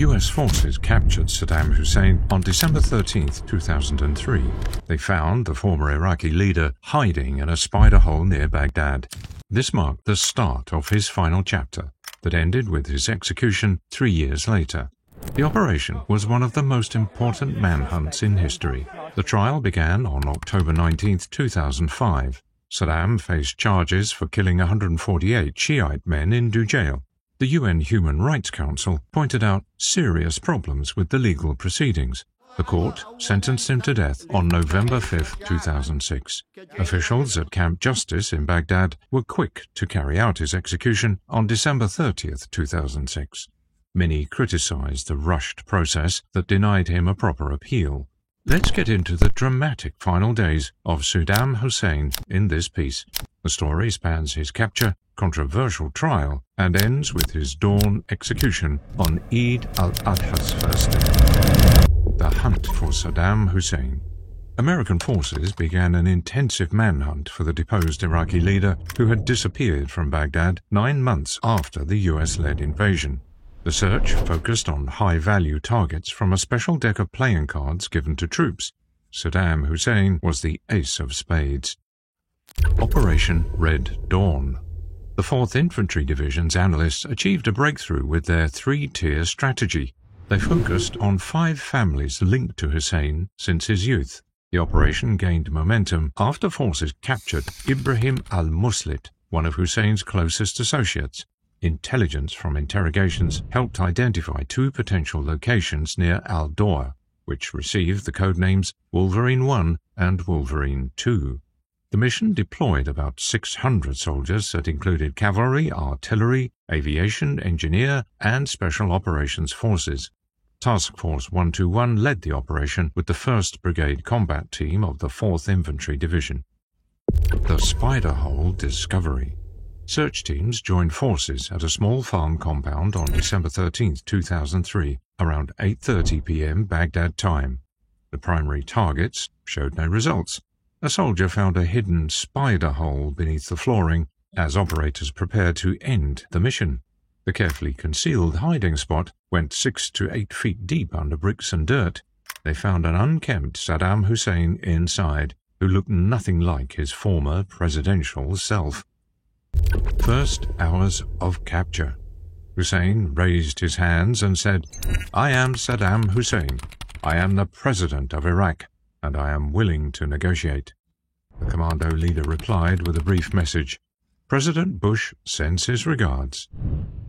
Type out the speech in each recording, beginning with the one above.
US forces captured Saddam Hussein on December 13, 2003. They found the former Iraqi leader hiding in a spider hole near Baghdad. This marked the start of his final chapter that ended with his execution 3 years later. The operation was one of the most important manhunts in history. The trial began on October 19, 2005. Saddam faced charges for killing 148 Shiite men in Dujail. The UN Human Rights Council pointed out serious problems with the legal proceedings. The court sentenced him to death on November 5, 2006. Officials at Camp Justice in Baghdad were quick to carry out his execution on December 30, 2006. Many criticized the rushed process that denied him a proper appeal. Let's get into the dramatic final days of Saddam Hussein in this piece. The story spans his capture, controversial trial, and ends with his dawn execution on Eid al-Adha's first day. The hunt for Saddam Hussein. American forces began an intensive manhunt for the deposed Iraqi leader who had disappeared from Baghdad 9 months after the US-led invasion. The search focused on high-value targets from a special deck of playing cards given to troops. Saddam Hussein was the ace of spades. Operation Red Dawn. The 4th Infantry Division's analysts achieved a breakthrough with their 3-tier strategy. They focused on 5 families linked to Hussein since his youth. The operation gained momentum after forces captured Ibrahim al-Muslit, one of Hussein's closest associates. Intelligence from interrogations helped identify 2 potential locations near Al-Dawr, which received the codenames Wolverine 1 and Wolverine 2. The mission deployed about 600 soldiers that included cavalry, artillery, aviation, engineer, and special operations forces. Task Force 121 led the operation with the 1st Brigade Combat Team of the 4th Infantry Division. The Spider Hole Discovery. Search teams joined forces at a small farm compound on December 13, 2003, around 8:30 p.m. Baghdad time. The primary targets showed no results. A soldier found a hidden spider hole beneath the flooring as operators prepared to end the mission. The carefully concealed hiding spot went 6 to 8 feet deep under bricks and dirt. They found an unkempt Saddam Hussein inside, who looked nothing like his former presidential self. First hours of capture. Hussein raised his hands and said, "I am Saddam Hussein. I am the president of Iraq, and I am willing to negotiate." The commando leader replied with a brief message. President Bush sends his regards.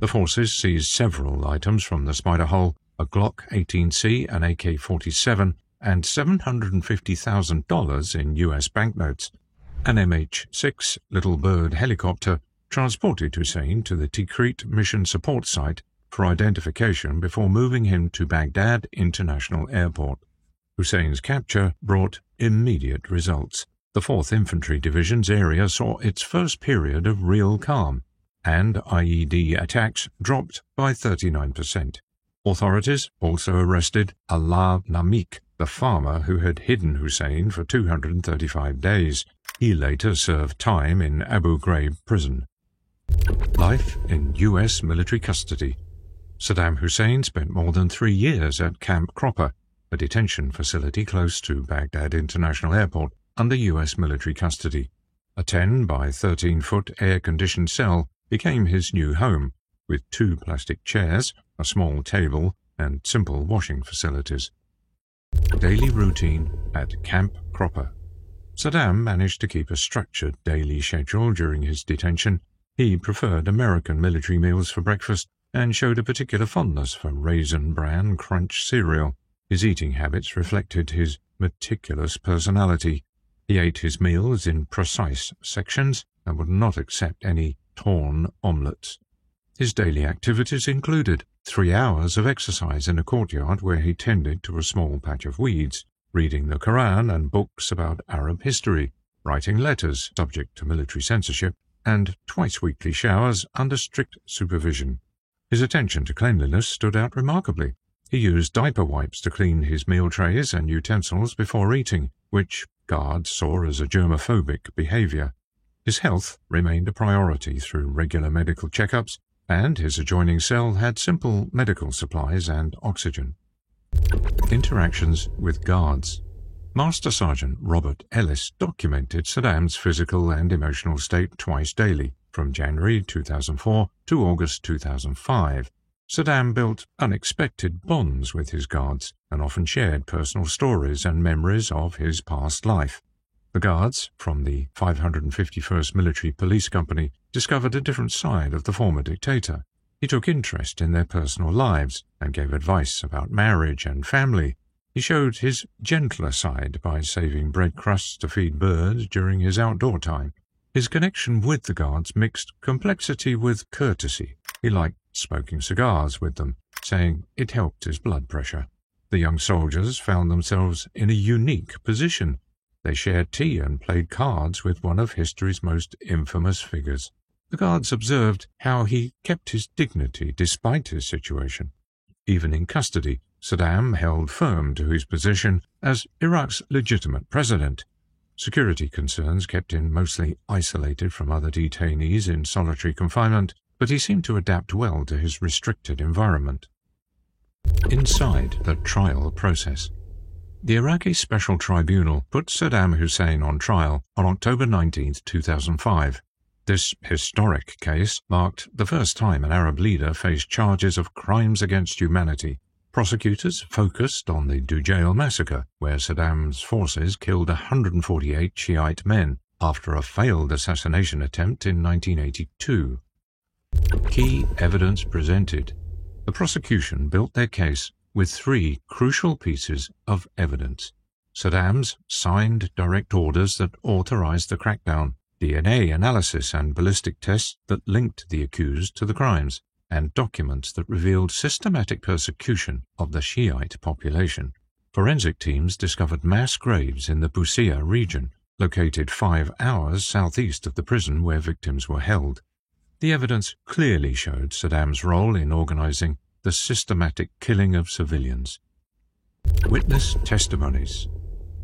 The forces seized several items from the spider hole, a Glock 18C, an AK-47, and $750,000 in U.S. banknotes. An MH-6 Little Bird helicopter transported Hussein to the Tikrit Mission Support Site for identification before moving him to Baghdad International Airport. Hussein's capture brought immediate results. The 4th Infantry Division's area saw its first period of real calm, and IED attacks dropped by 39%. Authorities also arrested Allah Namik, the farmer who had hidden Hussein for 235 days. He later served time in Abu Ghraib prison. Life in U.S. military custody. Saddam Hussein spent more than 3 years at Camp Cropper, a detention facility close to Baghdad International Airport, under U.S. military custody. A 10 by 13-foot air-conditioned cell became his new home, with 2 plastic chairs, a small table, and simple washing facilities. Daily routine at Camp Cropper. Saddam managed to keep a structured daily schedule during his detention. He preferred American military meals for breakfast and showed a particular fondness for Raisin Bran Crunch cereal. His eating habits reflected his meticulous personality. He ate his meals in precise sections and would not accept any torn omelettes. His daily activities included 3 hours of exercise in a courtyard where he tended to a small patch of weeds, reading the Quran and books about Arab history, writing letters subject to military censorship, and twice-weekly showers under strict supervision. His attention to cleanliness stood out remarkably. He used diaper wipes to clean his meal trays and utensils before eating, which guards saw as a germophobic behavior. His health remained a priority through regular medical checkups and his adjoining cell had simple medical supplies and oxygen. Interactions with guards. Master Sergeant Robert Ellis documented Saddam's physical and emotional state twice daily, from January 2004 to August 2005. Saddam built unexpected bonds with his guards and often shared personal stories and memories of his past life. The guards, from the 551st Military Police Company, discovered a different side of the former dictator. He took interest in their personal lives and gave advice about marriage and family. He showed his gentler side by saving bread crusts to feed birds during his outdoor time. His connection with the guards mixed complexity with courtesy. He liked smoking cigars with them, saying it helped his blood pressure. The young soldiers found themselves in a unique position. They shared tea and played cards with one of history's most infamous figures. The guards observed how he kept his dignity despite his situation. Even in custody, Saddam held firm to his position as Iraq's legitimate president. Security concerns kept him mostly isolated from other detainees in solitary confinement, but he seemed to adapt well to his restricted environment. Inside the trial process. The Iraqi Special Tribunal put Saddam Hussein on trial on October 19, 2005. This historic case marked the first time an Arab leader faced charges of crimes against humanity. Prosecutors focused on the Dujail massacre, where Saddam's forces killed 148 Shiite men after a failed assassination attempt in 1982. Key evidence presented. The prosecution built their case with three crucial pieces of evidence. Saddam's signed direct orders that authorized the crackdown, DNA analysis and ballistic tests that linked the accused to the crimes, and documents that revealed systematic persecution of the Shiite population. Forensic teams discovered mass graves in the Bushehr region, located 5 hours southeast of the prison where victims were held. The evidence clearly showed Saddam's role in organizing the systematic killing of civilians. Witness testimonies.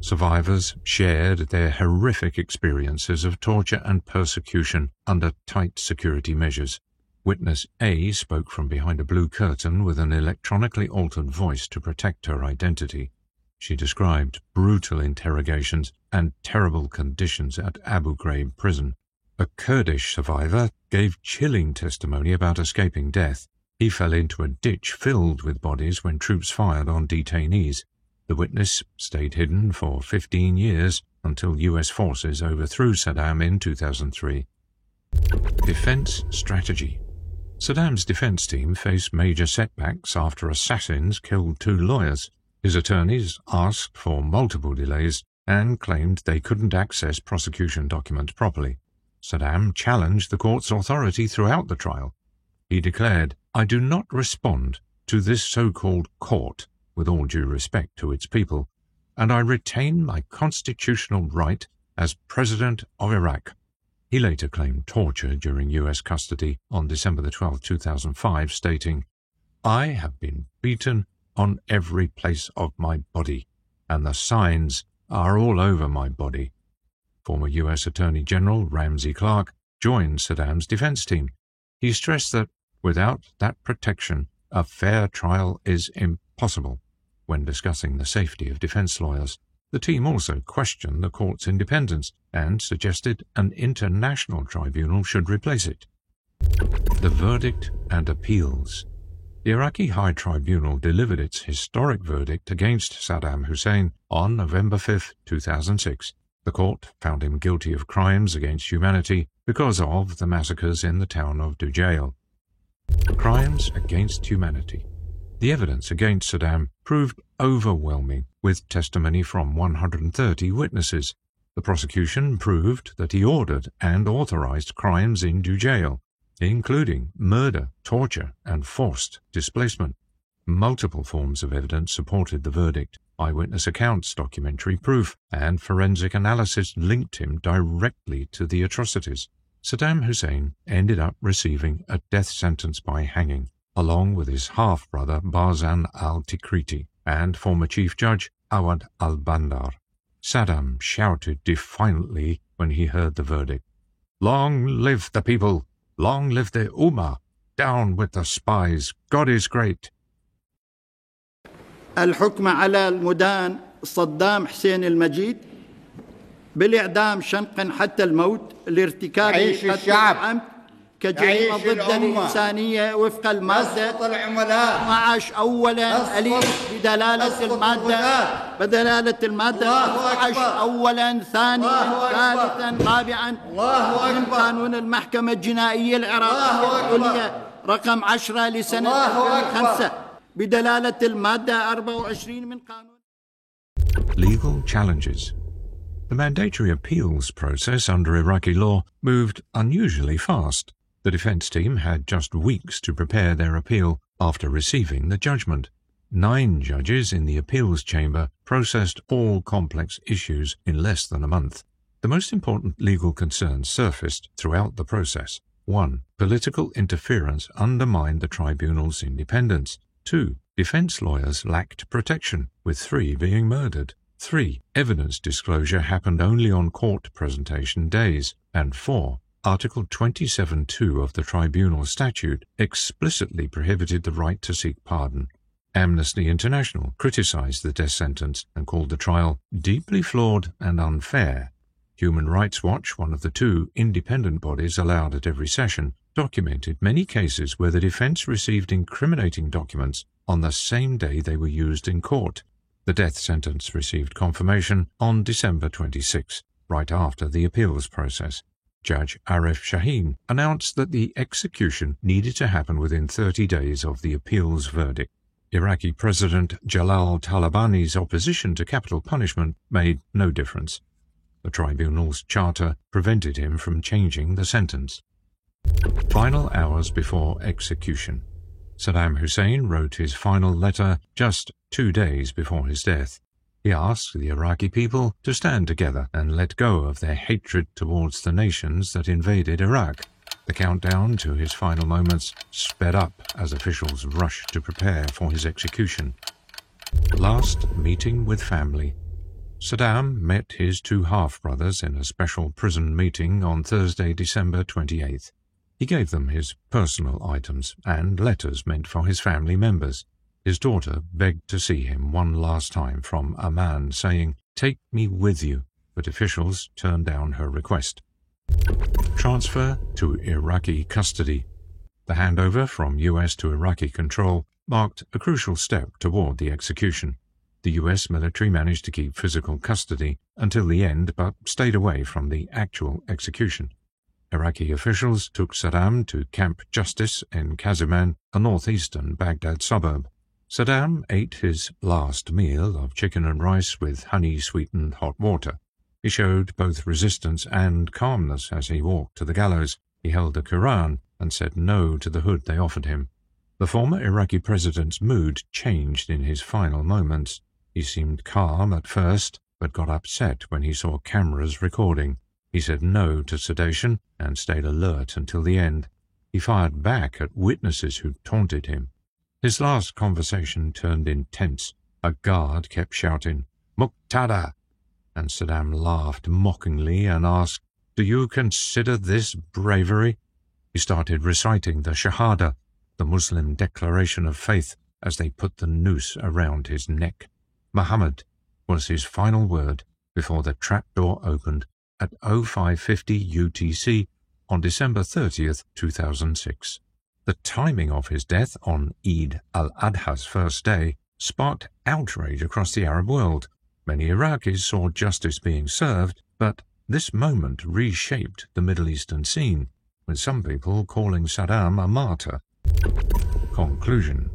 Survivors shared their horrific experiences of torture and persecution under tight security measures. Witness A spoke from behind a blue curtain with an electronically altered voice to protect her identity. She described brutal interrogations and terrible conditions at Abu Ghraib prison. A Kurdish survivor gave chilling testimony about escaping death. He fell into a ditch filled with bodies when troops fired on detainees. The witness stayed hidden for 15 years until U.S. forces overthrew Saddam in 2003. Defense strategy. Saddam's defense team faced major setbacks after assassins killed 2 lawyers. His attorneys asked for multiple delays and claimed they couldn't access prosecution documents properly. Saddam challenged the court's authority throughout the trial. He declared, "I do not respond to this so-called court, with all due respect to its people, and I retain my constitutional right as President of Iraq." He later claimed torture during U.S. custody on December 12, 2005, stating, "I have been beaten on every place of my body, and the signs are all over my body." Former U.S. Attorney General Ramsey Clark joined Saddam's defense team. He stressed that without that protection, a fair trial is impossible. When discussing the safety of defense lawyers, the team also questioned the court's independence and suggested an international tribunal should replace it. The verdict and appeals. The Iraqi High Tribunal delivered its historic verdict against Saddam Hussein on November 5, 2006. The court found him guilty of crimes against humanity because of the massacres in the town of Dujail. Crimes against humanity. The evidence against Saddam proved overwhelming, with testimony from 130 witnesses. The prosecution proved that he ordered and authorized crimes in Dujail, including murder, torture, and forced displacement. Multiple forms of evidence supported the verdict. Eyewitness accounts, documentary proof, and forensic analysis linked him directly to the atrocities. Saddam Hussein ended up receiving a death sentence by hanging, along with his half-brother Barzan al-Tikriti and former Chief Judge Awad al-Bandar. Saddam shouted defiantly when he heard the verdict, "Long live the people! Long live the Ummah! Down with the spies. God is great. الحكم على المدان صدام حسين المجيد بالإعدام شنقا حتى الموت لارتكاب قتل العمد كجريمة ضد الإنسانية وفق المادة 12 أولا أليف بدلالة المادة 12 أولا ثانيا ثالثا رابعا من قانون المحكمة الجنائية العراقية العليا رقم 10 لسنة 2005 بدلالة المادة 24 من قانون. Legal challenges. The mandatory appeals process under Iraqi law moved unusually fast. The defense team had just weeks to prepare their appeal after receiving the judgment. 9 judges in the appeals chamber processed all complex issues in less than a month. The most important legal concerns surfaced throughout the process. 1. Political interference undermined the tribunal's independence. 2. Defense lawyers lacked protection, with 3 being murdered. 3. Evidence disclosure happened only on court presentation days. And 4. Article 27(2) of the Tribunal Statute explicitly prohibited the right to seek pardon. Amnesty International criticized the death sentence and called the trial deeply flawed and unfair. Human Rights Watch, one of the 2 independent bodies allowed at every session, documented many cases where the defense received incriminating documents on the same day they were used in court. The death sentence received confirmation on December 26, right after the appeals process. Judge Arif Shaheen announced that the execution needed to happen within 30 days of the appeals verdict. Iraqi President Jalal Talabani's opposition to capital punishment made no difference. The tribunal's charter prevented him from changing the sentence. Final hours before execution. Saddam Hussein wrote his final letter just 2 days before his death. He asked the Iraqi people to stand together and let go of their hatred towards the nations that invaded Iraq. The countdown to his final moments sped up as officials rushed to prepare for his execution. Last meeting with family. Saddam met his 2 half-brothers in a special prison meeting on Thursday, December 28th. He gave them his personal items and letters meant for his family members. His daughter begged to see him one last time from Amman, saying, "Take me with you," but officials turned down her request. Transfer to Iraqi custody. The handover from US to Iraqi control marked a crucial step toward the execution. The US military managed to keep physical custody until the end, but stayed away from the actual execution. Iraqi officials took Saddam to Camp Justice in Kaziman, a northeastern Baghdad suburb. Saddam ate his last meal of chicken and rice with honey-sweetened hot water. He showed both resistance and calmness as he walked to the gallows. He held the Quran and said no to the hood they offered him. The former Iraqi president's mood changed in his final moments. He seemed calm at first, but got upset when he saw cameras recording. He said no to sedation and stayed alert until the end. He fired back at witnesses who taunted him. His last conversation turned intense. A guard kept shouting, "Muqtada!" and Saddam laughed mockingly and asked, "Do you consider this bravery?" He started reciting the Shahada, the Muslim declaration of faith, as they put the noose around his neck. Muhammad was his final word before the trapdoor opened at 0550 UTC on December 30th, 2006. The timing of his death on Eid al-Adha's first day sparked outrage across the Arab world. Many Iraqis saw justice being served, but this moment reshaped the Middle Eastern scene, with some people calling Saddam a martyr. Conclusion.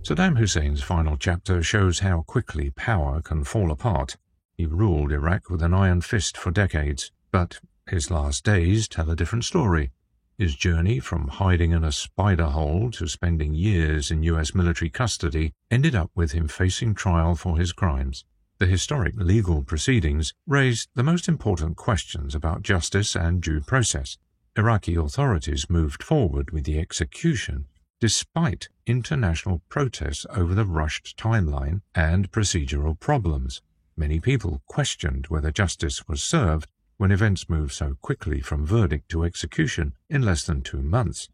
Saddam Hussein's final chapter shows how quickly power can fall apart. He ruled Iraq with an iron fist for decades, but his last days tell a different story. His journey from hiding in a spider hole to spending years in US military custody ended up with him facing trial for his crimes. The historic legal proceedings raised the most important questions about justice and due process. Iraqi authorities moved forward with the execution despite international protests over the rushed timeline and procedural problems. Many people questioned whether justice was served when events moved so quickly from verdict to execution in less than 2 months.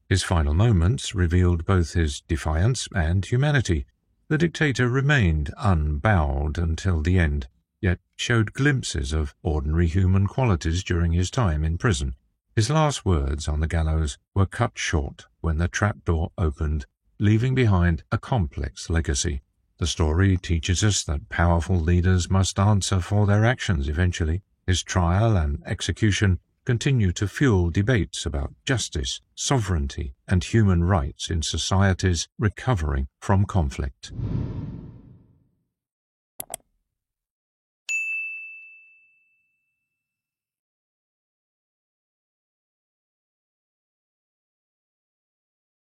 His final moments revealed both his defiance and humanity. The dictator remained unbowed until the end, yet showed glimpses of ordinary human qualities during his time in prison. His last words on the gallows were cut short when the trapdoor opened, leaving behind a complex legacy. The story teaches us that powerful leaders must answer for their actions eventually. His trial and execution continue to fuel debates about justice, sovereignty, and human rights in societies recovering from conflict.